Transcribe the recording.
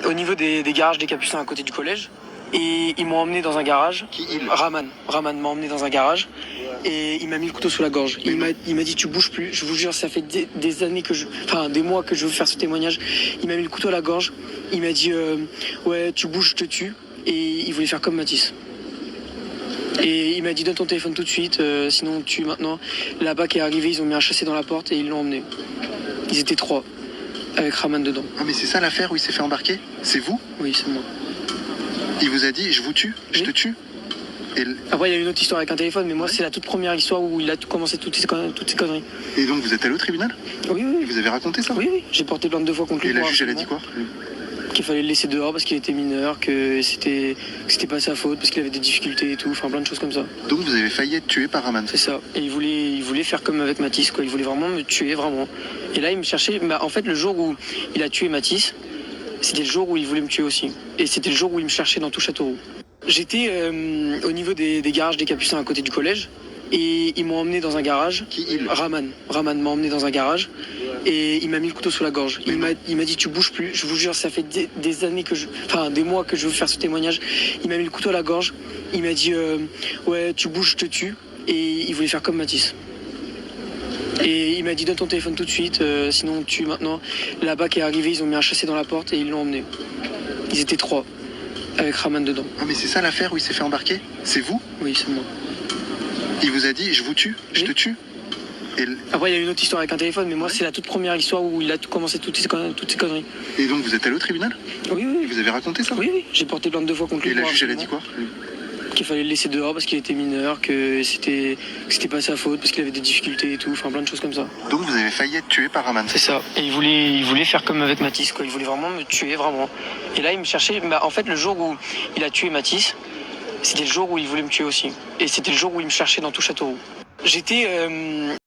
Au niveau des garages des Capucins à côté du collège. Et ils m'ont emmené dans un garage. Qui il? Raman m'a emmené dans un garage et il m'a mis le couteau sous la gorge. Il m'a dit tu bouges plus. Je vous jure, ça fait des années des mois que je veux faire ce témoignage. Il m'a mis le couteau à la gorge. Il m'a dit ouais tu bouges, je te tue. Et il voulait faire comme Mathis. Et il m'a dit donne ton téléphone tout de suite, sinon on tue maintenant. La BAC est arrivée, ils ont mis un chassé dans la porte et ils l'ont emmené. Ils étaient 3, avec Raman dedans. Ah mais c'est ça l'affaire où il s'est fait embarquer? C'est vous? Oui, c'est moi. Il vous a dit je vous tue, je te tue? Après il y a une autre histoire avec un téléphone, mais moi c'est la toute première histoire où il a commencé toutes ces conneries. Et donc vous êtes allé au tribunal? Oui, Et vous avez raconté ça? Oui, j'ai porté plainte 2 fois contre lui. Et la juge elle a dit quoi? Qu'il fallait le laisser dehors parce qu'il était mineur, que c'était pas sa faute, parce qu'il avait des difficultés et tout, enfin plein de choses comme ça. Donc vous avez failli être tué par Raman? C'est ça. Et il voulait faire comme avec Mathis, quoi. Il voulait vraiment me tuer, vraiment. Et là, il me cherchait. Bah, en fait, le jour où il a tué Mathis, c'était le jour où il voulait me tuer aussi. Et c'était le jour où il me cherchait dans tout Châteauroux. J'étais au niveau des garages des Capucins à côté du collège. Et ils m'ont emmené dans un garage. Qui il? Raman m'a emmené dans un garage et il m'a mis le couteau sous la gorge. Il m'a dit tu bouges plus. Je vous jure, ça fait des années des mois que je veux faire ce témoignage. Il m'a mis le couteau à la gorge. Il m'a dit ouais tu bouges, je te tue. Et il voulait faire comme Mathis. Et il m'a dit donne ton téléphone tout de suite, sinon on tue maintenant. La BAC est arrivée, ils ont mis un chassé dans la porte et ils l'ont emmené. Ils étaient 3, avec Raman dedans. Ah mais c'est ça l'affaire où il s'est fait embarquer? C'est vous? Oui, c'est moi. Il vous a dit je vous tue, je te tue? Après il y a une autre histoire avec un téléphone, mais moi c'est la toute première histoire où il a commencé toutes ces conneries. Et donc vous êtes allé au tribunal? Oui. Et vous avez raconté ça? Oui, j'ai porté plainte 2 fois contre lui. Et la juge elle a dit quoi? Qu'il fallait le laisser dehors parce qu'il était mineur, que c'était pas sa faute, parce qu'il avait des difficultés et tout, enfin plein de choses comme ça. Donc vous avez failli être tué par Raman? C'est ça. Et il voulait faire comme avec Mathis, quoi. Il voulait vraiment me tuer, vraiment. Et là il me cherchait. Bah, en fait le jour où il a tué Mathis, c'était le jour où il voulait me tuer aussi. Et c'était le jour où il me cherchait dans tout Châteauroux. J'étais